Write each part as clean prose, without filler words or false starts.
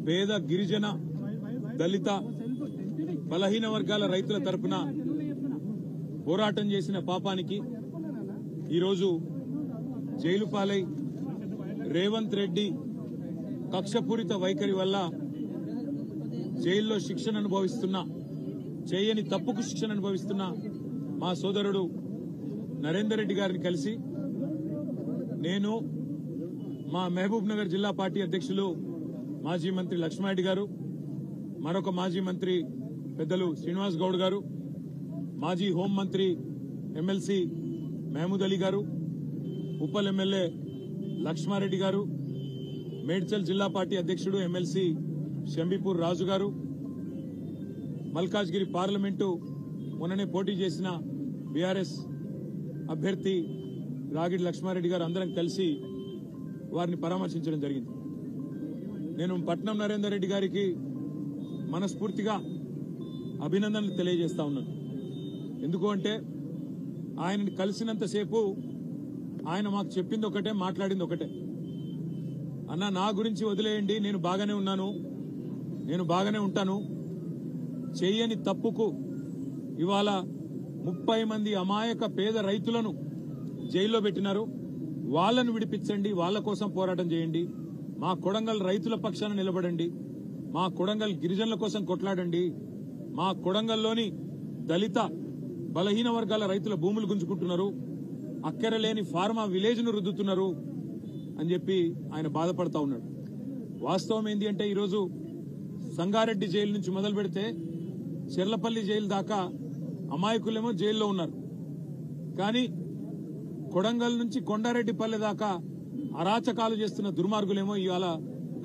పేద గిరిజన దళిత బలహీన వర్గాల రైతుల తరపున పోరాటం చేసిన పాపానికి ఈరోజు జైలు పాలై రేవంత్ రెడ్డి కక్షపూరిత వైఖరి వల్ల జైల్లో శిక్షణ అనుభవిస్తున్న, చేయని తప్పుకు శిక్షణ అనుభవిస్తున్న మా సోదరుడు నరేందర్ రెడ్డి గారిని కలిసి నేను, మా మహబూబ్ నగర్ జిల్లా పార్టీ అధ్యక్షులు మాజీ మంత్రి లక్ష్మారెడ్డి గారు, మరొక మాజీ మంత్రి పెద్దలు శ్రీనివాస్ గౌడ్ గారు, మాజీ హోంమంత్రి ఎమ్మెల్సీ మహమూద్ అలీ గారు, ఉప్పల్ ఎమ్మెల్యే లక్ష్మారెడ్డి గారు, మేడ్చల్ జిల్లా పార్టీ అధ్యక్షుడు ఎమ్మెల్సీ షంబీపూర్ రాజు గారు, మల్కాజ్గిరి పార్లమెంటు మొన్ననే పోటీ చేసిన బీఆర్ఎస్ అభ్యర్థి రాగిడి లక్ష్మారెడ్డి గారు అందరం కలిసి వారిని పరామర్శించడం జరిగింది. నేను పట్నం నరేందర్ రెడ్డి గారికి మనస్ఫూర్తిగా అభినందనలు తెలియజేస్తా ఉన్నాను. ఎందుకు అంటే ఆయనని కలిసినంతసేపు ఆయన మాకు చెప్పింది ఒకటే, మాట్లాడింది ఒకటే. అన్న, నా గురించి వదిలేయండి, నేను బాగానే ఉన్నాను, నేను బాగానే ఉంటాను. చెయ్యని తప్పుకు ఇవాళ 30 మంది అమాయక పేద రైతులను జైల్లో పెట్టినారు. వాళ్లను విడిపించండి, వాళ్ల కోసం పోరాటం చేయండి. మా కొడంగల్ రైతుల పక్షాన నిలబడండి, మా కొడంగల్ గిరిజనుల కోసం కొట్లాడండి, మా కొడంగల్లోని దళిత బలహీన వర్గాల రైతుల భూములు గుంజుకుంటున్నారు, అక్కరలేని ఫార్మా విలేజ్ ను రుద్దుతున్నారు అని చెప్పి ఆయన బాధపడతా ఉన్నాడు. వాస్తవం ఏంటి అంటే ఈరోజు సంగారెడ్డి జైలు నుంచి మొదలు పెడితే చెర్లపల్లి జైలు దాకా అమాయకులేమో జైల్లో ఉన్నారు. కానీ కొడంగల్ నుంచి కొండారెడ్డిపల్లె దాకా అరాచకాలు చేస్తున్న దుర్మార్గులేమో ఇవాళ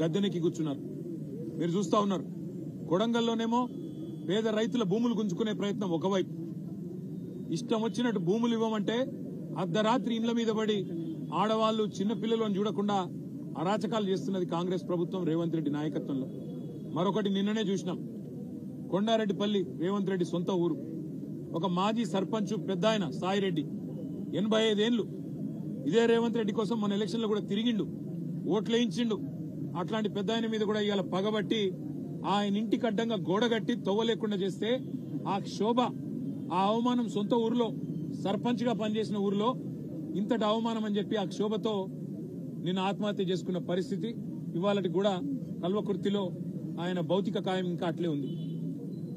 గద్దెనెక్కి కూర్చున్నారు. మీరు చూస్తా ఉన్నారు. కొడంగల్లోనేమో పేద రైతుల భూములు గుంజుకునే ప్రయత్నం ఒకవైపు, ఇష్టం వచ్చినట్టు భూములు ఇవ్వమంటే అర్ధరాత్రి ఇండ్ల మీద పడి ఆడవాళ్లు చిన్నపిల్లలను చూడకుండా అరాచకాలు చేస్తున్నది కాంగ్రెస్ ప్రభుత్వం రేవంత్ రెడ్డి నాయకత్వంలో. మరొకటి నిన్ననే చూసినాం. కొండారెడ్డిపల్లి రేవంత్ రెడ్డి సొంత ఊరు. ఒక మాజీ సర్పంచ్ పెద్ద ఆయన సాయిరెడ్డి, 85 ఏళ్లు, ఇదే రేవంత్ రెడ్డి కోసం మన ఎలక్షన్ లో కూడా తిరిగిండు, ఓట్లేయించిండు. అట్లాంటి పెద్ద ఆయన మీద కూడా ఇవాళ పగబట్టి ఆయన ఇంటికి అడ్డంగా గోడగట్టి తవ్వలేకుండా చేస్తే ఆ క్షోభ, ఆ అవమానం సొంత ఊరిలో సర్పంచ్ గా పనిచేసిన ఊరిలో ఇంతటి అవమానం అని చెప్పి ఆ క్షోభతో నిన్న ఆత్మహత్య చేసుకున్న పరిస్థితి. ఇవాళటి కూడా కల్వకుర్తిలో ఆయన భౌతిక కాయం ఇంకా అట్లే ఉంది.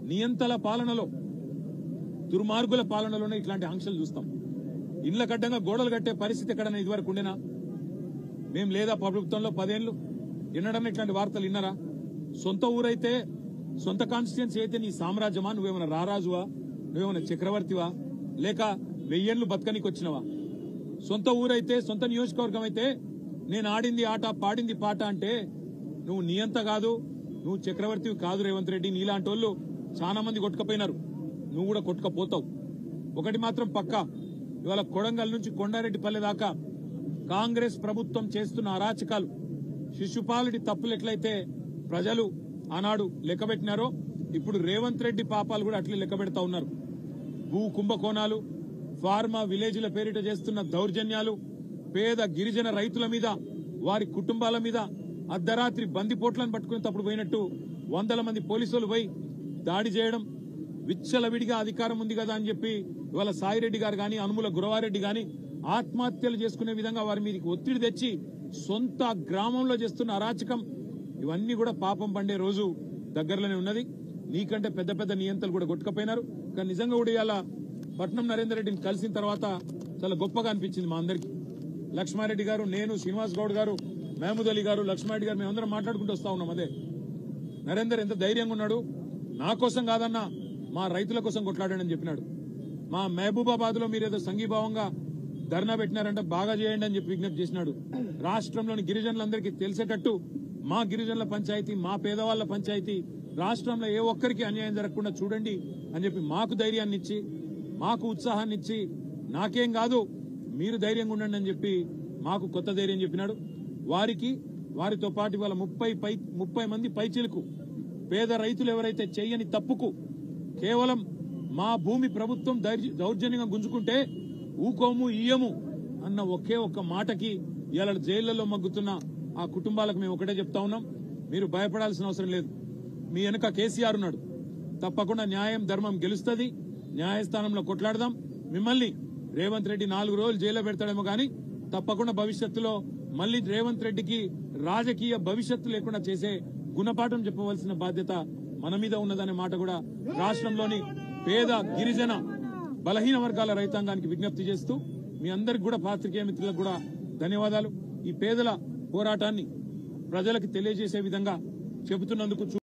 నియంతల పాలనలో, దుర్మార్గుల పాలనలోనే ఇట్లాంటి ఆంక్షలు చూస్తాం. ఇండ్ల కడ్డంగా గోడలు కట్టే పరిస్థితి ఎక్కడన్నా ఇదివరకు ఉండేనా? మేం లేదా ప్రభుత్వంలో 10 ఏళ్లు ఎన్నడన్నా ఇట్లాంటి వార్తలు విన్నారా? సొంత ఊరైతే, సొంత కాన్స్టిట్యున్సీ అయితే నీ సామ్రాజ్యమా? నువ్వేమైనా రారాజువా? నువ్వేమైనా చక్రవర్తివా? లేక 1000 ఏళ్లు బతకనికి వచ్చినవా? సొంత ఊరైతే, సొంత నియోజకవర్గం అయితే నేను ఆడింది ఆట, పాడింది పాట అంటే నువ్వు నియంత కాదు, నువ్వు చక్రవర్తివి కాదు రేవంత్ రెడ్డి. నీలాంటి వాళ్ళు చాలా మంది కొట్టుకపోయినారు, నువ్వు కూడా కొట్టుకపోతావు. ఒకటి మాత్రం పక్కా, ఇవాళ కొడంగల్ నుంచి కొండారెడ్డిపల్లె దాకా కాంగ్రెస్ ప్రభుత్వం చేస్తున్న అరాచకాలు, శిశుపాలుడి తప్పులు ఎట్లయితే ప్రజలు ఆనాడు లెక్కబెట్టినారో ఇప్పుడు రేవంత్ రెడ్డి పాపాలు కూడా అట్లే లెక్కబెడతా ఉన్నారు. భూ కుంభకోణాలు, ఫార్మా విలేజ్ల పేరిట చేస్తున్న దౌర్జన్యాలు, పేద గిరిజన రైతుల మీద, వారి కుటుంబాల మీద అర్ధరాత్రి బందిపోట్లను పట్టుకుని తప్పుడు పోయినట్టు 100 మంది పోలీసులు పోయి దాడి చేయడం, విచ్చలవిడిగా అధికారం ఉంది కదా అని చెప్పి ఇవాళ సాయిరెడ్డి గారు గాని, అనుముల గురవారెడ్డి గాని ఆత్మహత్యలు చేసుకునే విధంగా వారి మీదకి ఒత్తిడి తెచ్చి సొంత గ్రామంలో చేస్తున్న అరాచకం, ఇవన్నీ కూడా పాపం పండే రోజు దగ్గరలోనే ఉన్నది. నీకంటే పెద్ద పెద్ద నియంతలు కూడా కొట్టుకపోయినారు. కానీ నిజంగా కూడా ఇవాళ పట్నం నరేందర్ రెడ్డిని కలిసిన తర్వాత చాలా గొప్పగా అనిపించింది మా అందరికీ. లక్ష్మారెడ్డి గారు, నేను, శ్రీనివాస్ గౌడ్ గారు, మహమూద్ అలీ గారు, లక్ష్మారెడ్డి గారు మేమందరం మాట్లాడుకుంటూ వస్తా ఉన్నాం. అదే నరేందర్ ఎంత ధైర్యంగా ఉన్నాడు, నా కోసం కాదన్నా మా రైతుల కోసం కొట్లాడాడని చెప్పినాడు. మా మహబూబాబాద్ లో మీరేదో సంఘీభావంగా ధర్నా పెట్టినారంటే బాగా చేయండి అని చెప్పి విజ్ఞప్తి చేసినాడు. రాష్ట్రంలోని గిరిజనులందరికీ తెలిసేటట్టు మా గిరిజనుల పంచాయతీ, మా పేదవాళ్ల పంచాయతీ, రాష్ట్రంలో ఏ ఒక్కరికి అన్యాయం జరగకుండా చూడండి అని చెప్పి మాకు ధైర్యాన్ని ఇచ్చి, మాకు ఉత్సాహాన్ని ఇచ్చి, నాకేం కాదు మీరు ధైర్యంగా ఉండండి అని చెప్పి మాకు కొత్త ధైర్యం చెప్పినాడు. వారితో పాటు ఇవాళ 30 మంది పైచిలకు పేద రైతులు ఎవరైతే చెయ్యని తప్పుకు కేవలం మా భూమి ప్రభుత్వం దౌర్జన్యంగా గుంజుకుంటే ఊకోము ఇయ్యము అన్న ఒకే ఒక్క మాటకి ఇవాళ జైళ్లలో మగ్గుతున్న ఆ కుటుంబాలకు మేము ఒకటే చెప్తా ఉన్నాం, మీరు భయపడాల్సిన అవసరం లేదు. మీ వెనుక కేసీఆర్ ఉన్నాడు. తప్పకుండా న్యాయం ధర్మం గెలుస్తుంది. న్యాయస్థానంలో కొట్లాడదాం. మిమ్మల్ని రేవంత్ రెడ్డి 4 రోజులు జైల్లో పెడతాడేమో కానీ తప్పకుండా భవిష్యత్తులో మళ్ళీ రేవంత్ రెడ్డికి రాజకీయ భవిష్యత్తు లేకుండా చేసే గుణపాఠం చెప్పవలసిన బాధ్యత మన మీద ఉన్నదనే మాట కూడా రాష్ట్రంలోని పేద గిరిజన బలహీన వర్గాల రైతాంగానికి విజ్ఞప్తి చేస్తూ మీ అందరికి కూడా పాత్రికేయ మిత్రులకు కూడా ధన్యవాదాలు. ఈ పేదల పోరాటాన్ని ప్రజలకు తెలియజేసే విధంగా చెబుతున్నందుకు